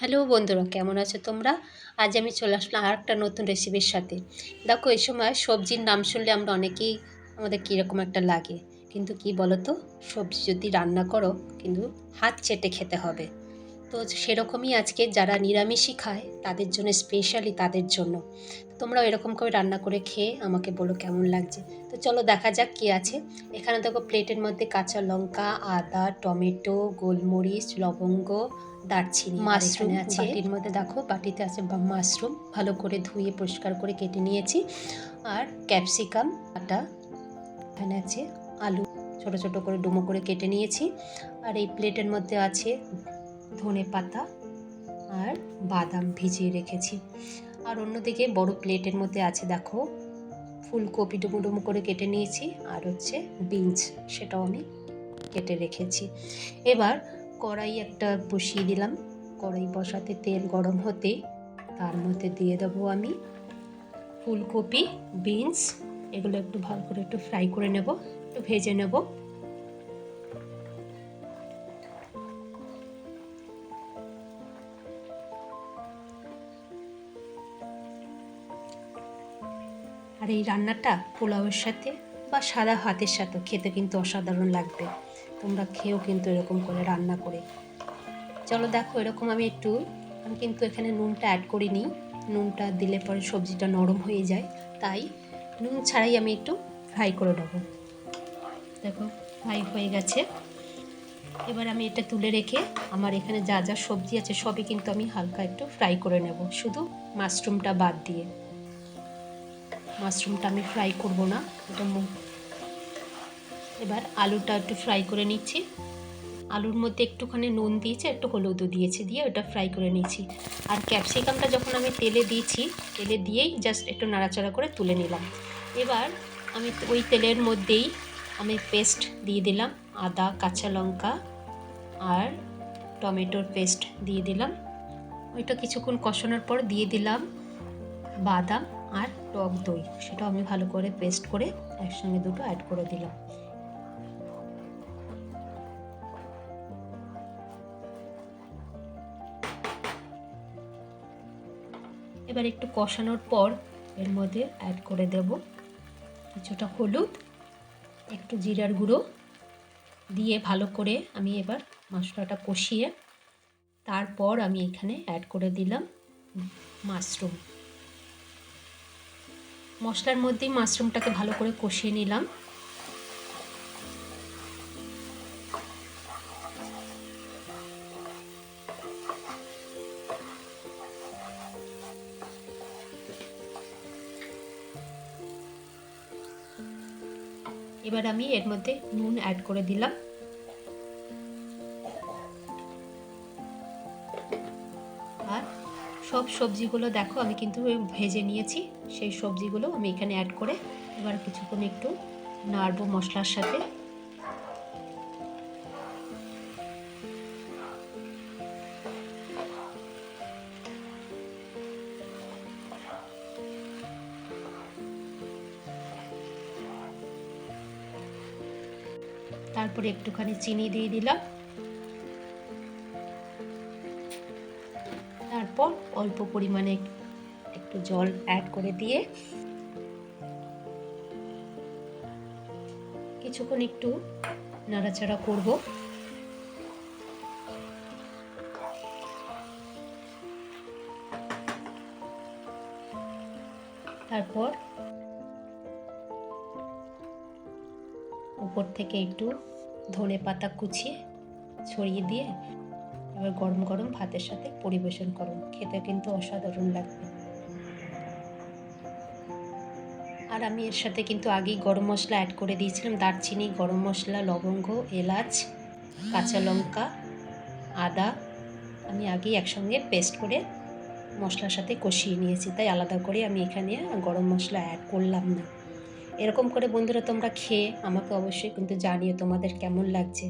Hello বন্ধুরা, কেমন আছো তোমরা? আজ আমি চলে আসলাম আর একটা নতুন রেসিপির সাথে। দেখো, এই সময় সবজির নাম শুনলে আমরা অনেকেই আমাদের কীরকম একটা লাগে, কিন্তু কি বলো তো, সবজি যদি রান্না করো কিন্তু হাত চেটে খেতে হবে। তো সেরকমই আজকে যারা নিরামিষই খায় তাদের জন্য, স্পেশালি তাদের জন্য। তোমরাও এরকম করে রান্না করে খেয়ে আমাকে বলো কেমন লাগছে। তো চলো দেখা যাক কী আছে। এখানে দেখো, প্লেটের মধ্যে কাঁচা লঙ্কা, আদা, টমেটো, গোলমরিচ, লবঙ্গ, দারচিনি, মাশরুম আছে। বাটির মধ্যে দেখো, বাটিতে আছে মাশরুম, ভালো করে ধুয়ে পরিষ্কার করে কেটে নিয়েছি। আর ক্যাপসিকাম কাটা, এখানে আছে আলু ছোট ছোট করে ডুমো করে কেটে নিয়েছি। আর এই প্লেটের মধ্যে আছে ধনে পাতা আর বাদাম ভিজিয়ে রেখেছি। আর অন্যদিকে বড় প্লেটের মধ্যে আছে দেখো, ফুলকপি ডুমো ডুমো করে কেটে নিয়েছি, আর হচ্ছে বিনস, সেটাও আমি কেটে রেখেছি। এবার কড়াই একটা বসিয়ে দিলাম। কড়াই বসাতে তেল গরম হতেই তার মধ্যে দিয়ে দেবো আমি ফুলকপি, বিনস, এগুলো একটু ভালো করে একটু ফ্রাই করে নেব, একটু ভেজে নেব। আর এই রান্নাটা পোলাওয়ের সাথে বা সাদা ভাতের সাথে খেতে কিন্তু অসাধারণ লাগবে। তোমরা খেয়েও কিন্তু এরকম করে রান্না করে। চলো দেখো, এরকম আমি কিন্তু এখানে নুনটা অ্যাড করিনি। নুনটা দিলে পরে সবজিটা নরম হয়ে যায়, তাই নুন ছাড়াই আমি একটু ফ্রাই করে নেবো। দেখো, ফ্রাই হয়ে গেছে। এবার আমি এটা তুলে রেখে আমার এখানে যা যা সবজি আছে সবই কিন্তু আমি হালকা একটু ফ্রাই করে নেব, শুধু মাশরুমটা বাদ দিয়ে। মাশরুমটা আমি ফ্রাই করব না, এটা এবার আলুটা একটু ফ্রাই করে নিচ্ছি। আলুর মধ্যে একটুখানি নুন দিয়েছি, একটু হলুদও দিয়েছি, দিয়ে ওটা ফ্রাই করে নিচ্ছি। আর ক্যাপসিকামটা যখন আমি তেলে দিয়েছি, তেলে দিয়েই জাস্ট একটু নাড়াচাড়া করে তুলে নিলাম। এবার আমি ওই তেলের মধ্যেই আমি পেস্ট দিয়ে দিলাম, আদা, কাঁচা লঙ্কা আর টমেটোর পেস্ট দিয়ে দিলাম। ওইটা কিছুক্ষণ কষানোর পর দিয়ে দিলাম বাদাম আর টক দই, সেটাও আমি ভালো করে পেস্ট করে একসঙ্গে দুটো অ্যাড করে দিলাম। এবার একটু কষানোর পর এর মধ্যে অ্যাড করে দেব কিছুটা হলুদ, একটু জিরার গুঁড়ো দিয়ে ভালো করে আমি এবার মশলাটা কষিয়ে তারপর আমি এখানে অ্যাড করে দিলাম মাশরুম। মশলার মধ্যেই মাশরুমটাকে ভালো করে কষিয়ে নিলাম। এবার আমি এর মধ্যে নুন অ্যাড করে দিলাম। আর সব সবজিগুলো দেখো আমি কিন্তু ভেজে নিয়েছি, সেই সবজিগুলো আমি এখানে অ্যাড করে এবার কিছুক্ষণ একটু নাড়বো মশলার সাথে। তারপরে একটুখানি চিনি দিয়ে দিলাম। তারপর অল্প পরিমাণে একটু জল অ্যাড করে দিয়ে কিছুক্ষণ একটু নাড়াচাড়া করব। তারপর উপর থেকে একটু ধনে পাতা কুচিয়ে ছড়িয়ে দিয়ে এবার গরম গরম ভাতের সাথে পরিবেশন করুন, খেতে কিন্তু অসাধারণ লাগবে। আর আমি এর সাথে কিন্তু আগেই গরম মশলা অ্যাড করে দিয়েছিলাম, দারচিনি, গরম মশলা, লবঙ্গ, এলাচ, কাঁচা লঙ্কা, আদা আমি আগেই একসঙ্গে পেস্ট করে মশলার সাথে কষিয়ে নিয়েছি, তাই আলাদা করে আমি এখানে গরম মশলা অ্যাড করলাম না। এরকম করে বন্ধুরা তোমরা খেয়ে আমাকে অবশ্যই কিন্তু জানিও তোমাদের কেমন লাগছে।